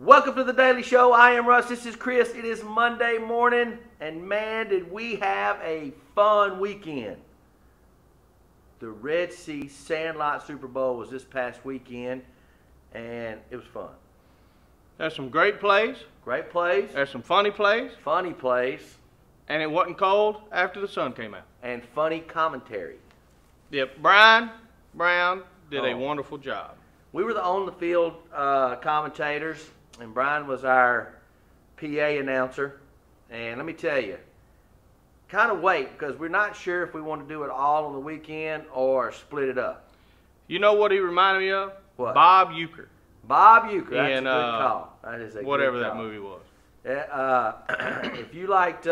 Welcome to the Daily Show. I am Russ. This is Chris. It is Monday morning, and man, did we have a fun weekend. The Red Sea Sandlot Super Bowl was this past weekend, and it was fun. There's some great plays. Great plays. There's some funny plays. Funny plays. And it wasn't cold after the sun came out. And funny commentary. Yep, Brian Brown did a wonderful job. We were the on-the-field commentators, and Brian was our PA announcer. And let me tell you, kind of wait, because we're not sure if we want to do it all on the weekend or split it up. You know what he reminded me of? What? Bob Uecker. Bob Uecker. That's in, a good call. That is a whatever good that call. movie was. If you liked,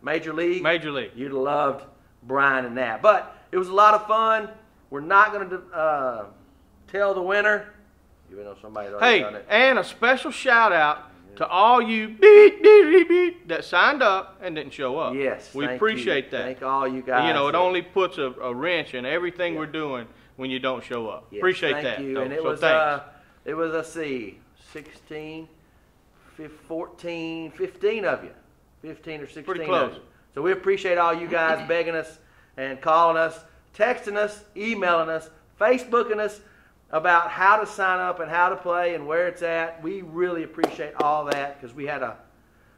Major League. Major League. You'd have loved Brian and that. But it was a lot of fun. We're not going to tell the winner, even though somebody's already done it. And a special shout out to all you beep, beep, beep, beep, that signed up and didn't show up. Yes, we appreciate that. Thank all you guys. You know, it only puts a wrench in everything we're doing when you don't show up. Yes, appreciate that. Thank you. And it was let's see, 16, 14, 15 of you. 15 or 16 Pretty close. of you. So we appreciate all you guys begging us and calling us, texting us, emailing us, Facebooking us about how to sign up and how to play and where it's at. We really appreciate all that because we had a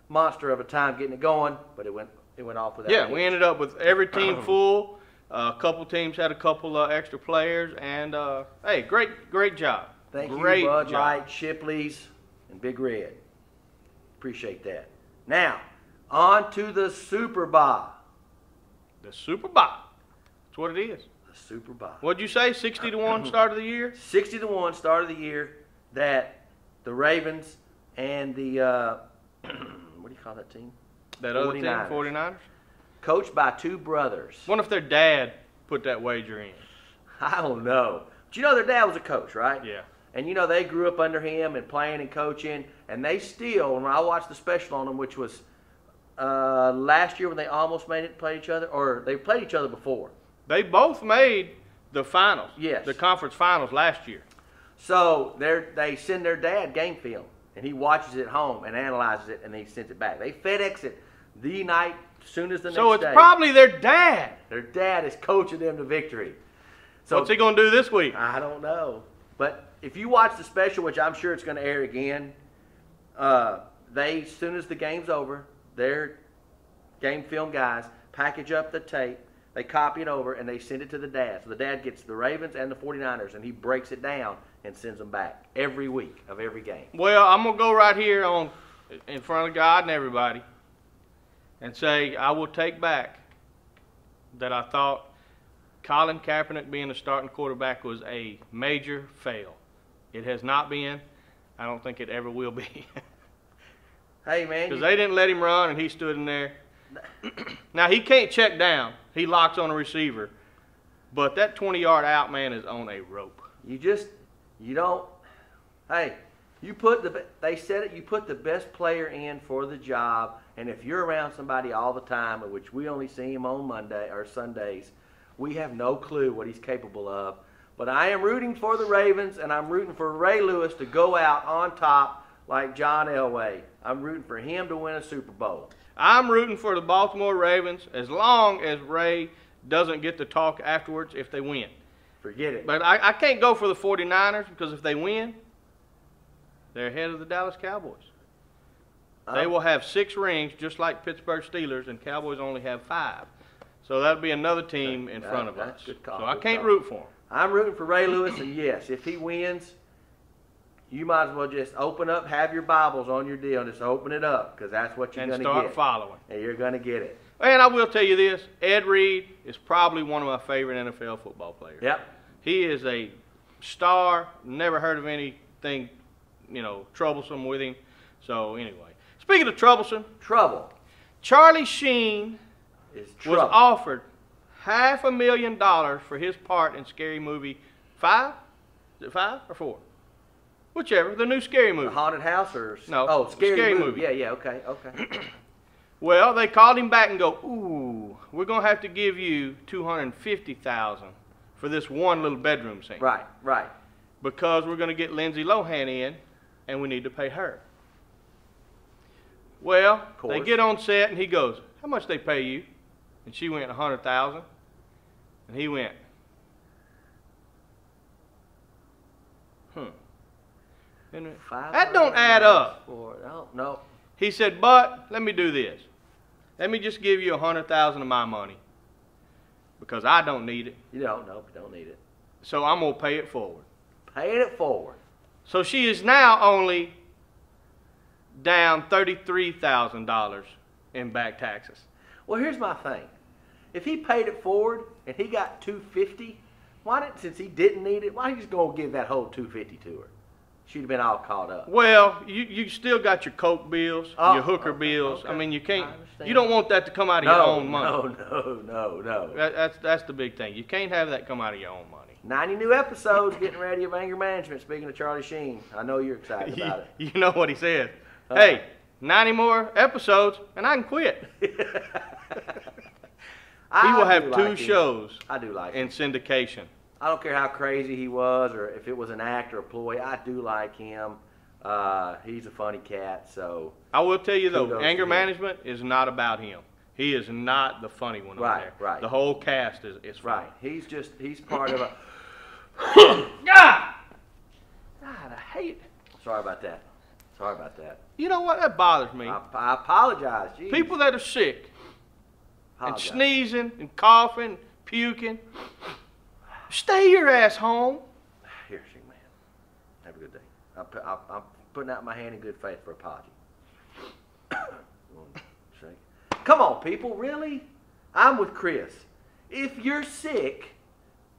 monster of a time getting it going, but it went off without. Yeah, we ended up with every team full. A couple teams had a couple extra players, and hey, great job. Thank you, great Bud job. Light, Shipley's, and Big Red. Appreciate that. Now, on to the Super Baugh. The Super Baugh. That's what it is. The Super Baugh. What'd you say? 60-1 start of the year. 60-1 start of the year that the Ravens and the what do you call that team? That other team, 49ers. Coached by two brothers. Wonder if their dad put that wager in. I don't know. But you know their dad was a coach, right? Yeah. And you know they grew up under him and playing and coaching, and they still, when I watched the special on them, which was last year when they almost made it play each other, or they played each other before. They both made the finals. Yes. The conference finals last year. So they send their dad game film, and he watches it at home and analyzes it, and he sends it back. They FedEx it the night soon as the next day. So it's probably their dad. Their dad is coaching them to victory. So what's he going to do this week? I don't know. But if you watch the special, which I'm sure it's going to air again, they, as soon as the game's over, their game film guys package up the tape, they copy it over, and they send it to the dad. So the dad gets the Ravens and the 49ers, and he breaks it down and sends them back every week of every game. Well, I'm going to go right here in front of God and everybody and say I will take back that I thought Colin Kaepernick being the starting quarterback was a major fail. It has not been. I don't think it ever will be. Hey, man. Because they didn't let him run, and he stood in there. Now, he can't check down. He locks on a receiver. But that 20-yard out man is on a rope. You don't, hey, they said it, you put the best player in for the job, and if you're around somebody all the time, which we only see him on Monday or Sundays, we have no clue what he's capable of. But I am rooting for the Ravens, and I'm rooting for Ray Lewis to go out on top like John Elway. I'm rooting for him to win a Super Bowl. I'm rooting for the Baltimore Ravens as long as Ray doesn't get to talk afterwards if they win. Forget it. But I can't go for the 49ers because if they win, they're ahead of the Dallas Cowboys. They will have 6 rings just like Pittsburgh Steelers, and Cowboys only have 5. So that'll be another team in front of us. Good call, so I can't root for him. I'm rooting for Ray Lewis, and yes, if he wins, you might as well just open up, have your Bibles on your deal, and just open it up, because that's what you're going to get. And start following. And you're going to get it. And I will tell you this, Ed Reed is probably one of my favorite NFL football players. Yep. He is a star, never heard of anything, troublesome with him. So anyway, speaking of troublesome. Trouble. Charlie Sheen was offered $500,000 for his part in Scary Movie 5? Is it 5 or 4? Whichever, the new Scary Movie. The Haunted House or? No, oh, Scary Movie. Yeah, okay. Well, they called him back and go, ooh, we're going to have to give you $250,000 for this one little bedroom scene. Right. Because we're going to get Lindsay Lohan in and we need to pay her. Well, they get on set, and he goes, how much they pay you? And she went, $100,000. And he went, And that don't add up. No. He said, but let me do this. Let me just give you $100,000 of my money, because I don't need it. You don't need it. So I'm gonna pay it forward. Paying it forward. So she is now only down $33,000 in back taxes. Well, here's my thing. If he paid it forward and he got $250, since he didn't need it, why didn't he just go and give that whole $250 to her? She'd have been all caught up. Well, you still got your Coke bills, your hooker bills. Okay. I mean, you can't. You don't want that to come out of your own money. No. That's the big thing. You can't have that come out of your own money. 90 new episodes getting ready of Anger Management. Speaking of Charlie Sheen, I know you're excited about it. You know what he said. Hey, 90 more episodes and I can quit. He will have two shows. I do like in syndication. I don't care how crazy he was or if it was an actor or ploy. I do like him. He's a funny cat. So I will tell you though, Anger Management is not about him. He is not the funny one on there. Right. The whole cast is funny. Right. He's part of a. God, I hate it. Sorry about that. You know what? That bothers me. I apologize. Jeez. People that are sick and sneezing and coughing, puking. Stay your ass home. Here, man. Have a good day. I'm putting out my hand in good faith for apology. Come on, people. Really? I'm with Chris. If you're sick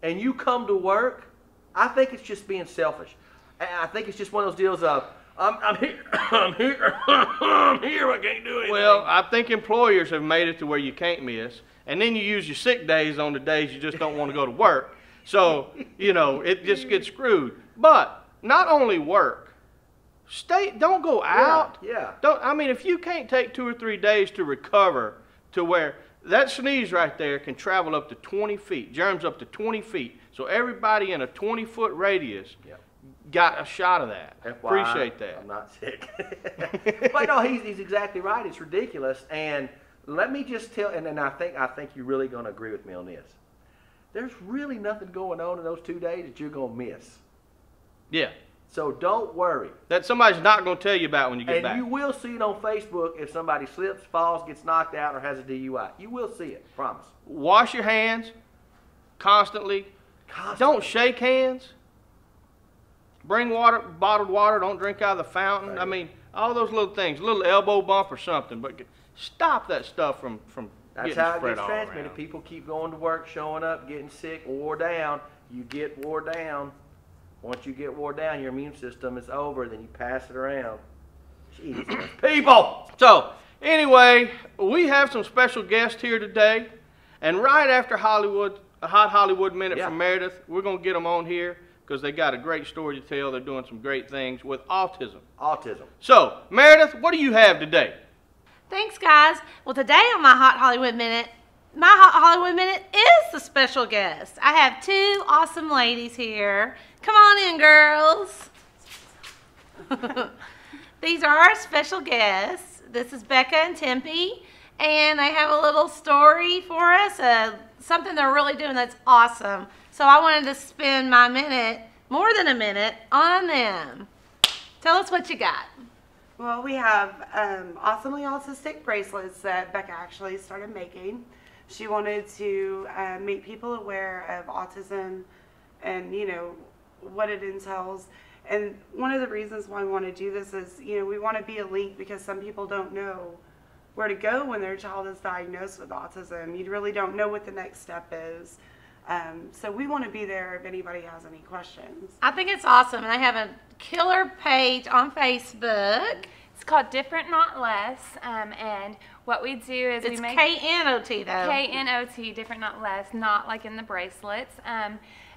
and you come to work, I think it's just being selfish. I think it's just one of those deals of, I'm here, I can't do anything. Well, I think employers have made it to where you can't miss, and then you use your sick days on the days you just don't want to go to work. So, it just gets screwed. But not only work, don't go out. Yeah. If you can't take 2 or 3 days to recover to where that sneeze right there can travel up to 20 feet, germs up to 20 feet. So everybody in a 20-foot radius got a shot of that. FYI, appreciate that. I'm not sick. But no, he's exactly right. It's ridiculous. And let me just tell, and I think you're really going to agree with me on this. There's really nothing going on in those 2 days that you're going to miss. Yeah. So don't worry. That somebody's not going to tell you about when you get back. And you will see it on Facebook if somebody slips, falls, gets knocked out, or has a DUI. You will see it. Promise. Wash your hands constantly. Don't shake hands. Bring water, bottled water. Don't drink out of the fountain. Right. I mean, all those little things. A little elbow bump or something. But stop that stuff from That's getting how it spread gets all transmitted. around. People keep going to work, showing up, getting sick, wore down. You get wore down. Once you get wore down, your immune system is over. Then you pass it around. Jesus, people! So, anyway, we have some special guests here today. And right after a Hot Hollywood Minute from Meredith, we're going to get them on here because they got a great story to tell. They're doing some great things with autism. So, Meredith, what do you have today? Thanks, guys. Well, today on my Hot Hollywood Minute is the special guest. I have 2 awesome ladies here. Come on in, girls. These are our special guests. This is Becca and Tempe, and they have a little story for us, something they're really doing that's awesome. So I wanted to spend my minute, more than a minute, on them. Tell us what you got. Well, we have Awesomely Autistic bracelets that Becca actually started making. She wanted to make people aware of autism and, what it entails. And one of the reasons why we want to do this is, we want to be a link because some people don't know where to go when their child is diagnosed with autism. You really don't know what the next step is. So we want to be there if anybody has any questions. I think it's awesome, and I have a killer page on Facebook. It's called Different Not Less, and what we do is it's we make K-N-O-T though. K-N-O-T, Different Not Less, not like in the bracelets.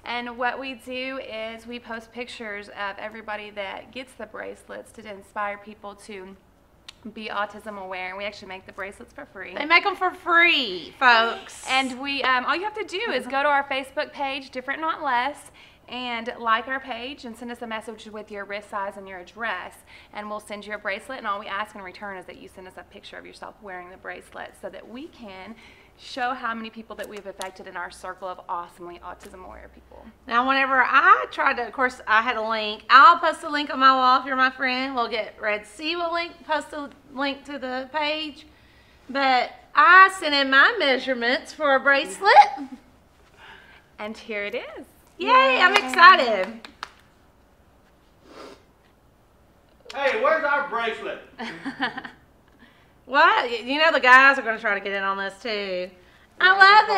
And what we do is we post pictures of everybody that gets the bracelets to inspire people to be autism aware, and we actually make the bracelets for free. They make them for free, folks. And we, all you have to do is go to our Facebook page, Different Not Less, and like our page and send us a message with your wrist size and your address, and we'll send you a bracelet. And all we ask in return is that you send us a picture of yourself wearing the bracelet so that we can show how many people that we've affected in our circle of awesomely autism aware people. Now, whenever I tried to, of course, I had a link. I'll post a link on my wall if you're my friend. We'll get Red C will post a link to the page. But I sent in my measurements for a bracelet. And here it is. Yay, I'm excited. Hey, where's our bracelet? What? You know the guys are going to try to get in on this too. I love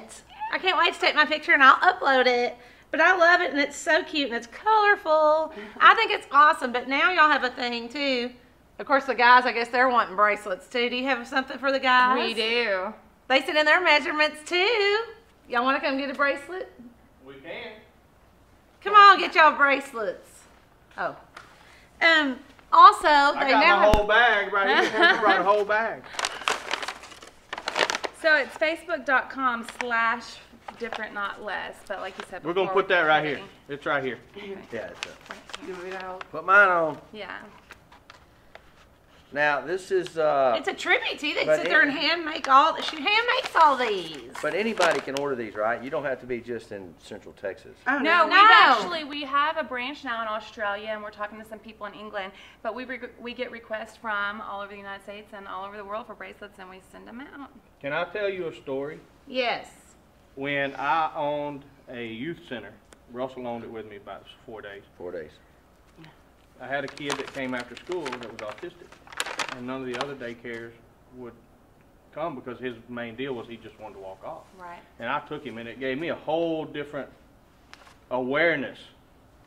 it. I can't wait to take my picture and I'll upload it. But I love it and it's so cute and it's colorful. I think it's awesome. But now y'all have a thing too. Of course, the guys, I guess they're wanting bracelets too. Do you have something for the guys? We do. They sent in their measurements too. Y'all want to come get a bracelet? We can. Come on, get y'all bracelets. Oh. Also, I they got now my have, whole bag right here. I brought a whole bag. So it's facebook.com/differentnotless, but like you said before, We're going to put that right here. putting- It's right here. Yeah, it's You want me to help? put mine on. Yeah. Now, this is, it's a tribute to you. They but sit there and hand makes all these. but anybody can order these, right? You don't have to be just in Central Texas. Oh, No, No. we have a branch now in Australia, and we're talking to some people in England. But we get requests from all over the United States and all over the world for bracelets, and we send them out. Can I tell you a story? Yes. When I owned a youth center, Russell owned it with me about 4 days. 4 days. I had a kid that came after school that was autistic, and none of the other daycares would come because his main deal was he just wanted to walk off. Right. And I took him, and it gave me a whole different awareness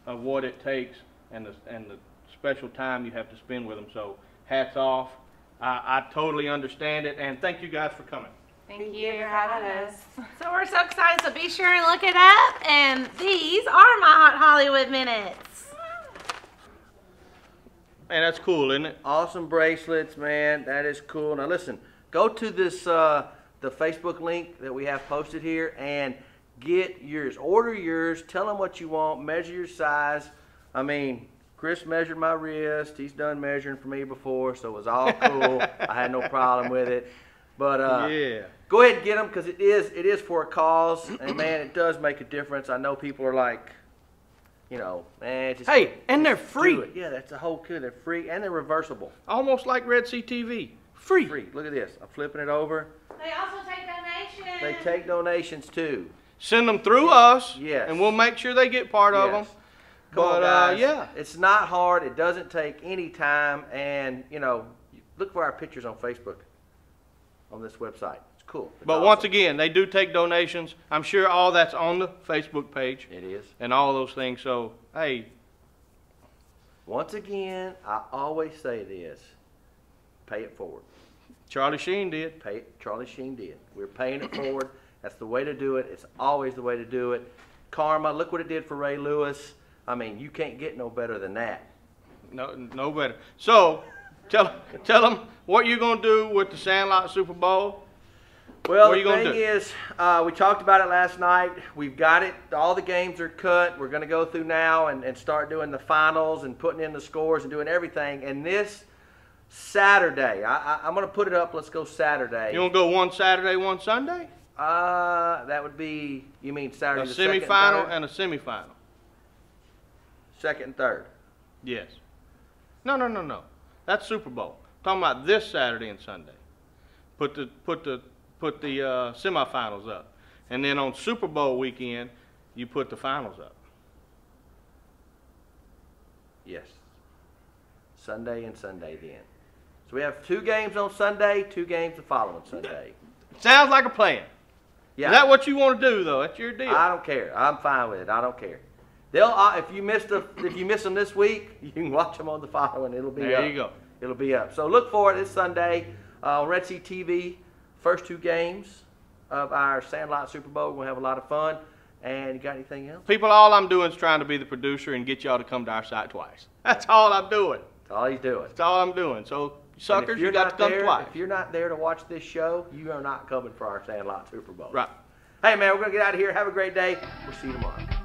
of what it takes and the special time you have to spend with them. So hats off. I totally understand it, and thank you guys for coming. Thank you for having us. So we're so excited. So be sure and look it up. And these are my Hot Hollywood Minutes. Man, that's cool, isn't it? Awesome bracelets, man. That is cool. Now listen, go to this the Facebook link that we have posted here and get yours. Order yours. Tell them what you want. Measure your size. I mean, Chris measured my wrist. He's done measuring for me before, so it was all cool. I had no problem with it. But Yeah. go ahead and get them because it is for a cause, and man, it does make a difference. I know people are like, you know, man, just Hey, and they're just free. do it. Yeah, that's the whole coup. They're free and they're reversible. Almost like Red Sea TV. Free. Free. Look at this. I'm flipping it over. They also take donations. They take donations too. Send them through us, Yes. and we'll make sure they get part of them. Yes. Come on, But, guys. yeah. It's not hard. It doesn't take any time. And, you know, look for our pictures on Facebook on this website. It's cool. It's But once awesome. again, they do take donations. I'm sure all that's on the Facebook page It is. and all those things. So, hey, Once again, I always say this. Pay it forward. Charlie Sheen did. Pay it. Charlie Sheen did. We're paying it forward. That's the way to do it. It's always the way to do it. Karma, look what it did for Ray Lewis. I mean, you can't get no better than that. No better. So, tell them what you're going to do with the Sandlot Super Bowl. Well, What are the you gonna thing do? is, we talked about it last night. We've got it. All the games are cut. We're going to go through now and start doing the finals and putting in the scores and doing everything. And this Saturday, I'm going to put it up. Let's go Saturday. You want to go one Saturday, one Sunday? That would be, you mean A Saturday the second semifinal third? and a semifinal. Second and third. Yes. No. That's Super Bowl. talking about this Saturday and Sunday. Put the semifinals up, and then on Super Bowl weekend, you put the finals up. Yes. Sunday and Sunday then. So we have 2 games on Sunday, 2 games the following Sunday. Sounds like a plan. Yeah. Is that what you want to do, though? That's your deal. I don't care. I'm fine with it. I don't care. They'll if you miss them this week, you can watch them on the following. It'll be up. There you go. It'll be up. So look for it this Sunday on Red Sea TV. First 2 games of our Sandlot Super Bowl. We're gonna have a lot of fun. And you got anything else? People, all I'm doing is trying to be the producer and get y'all to come to our site twice. That's all I'm doing. That's all he's doing. That's all I'm doing. So suckers, you got to come twice. If you're not there to watch this show, you are not coming for our Sandlot Super Bowl. Right. Hey, man, we're going to get out of here. Have a great day. We'll see you tomorrow.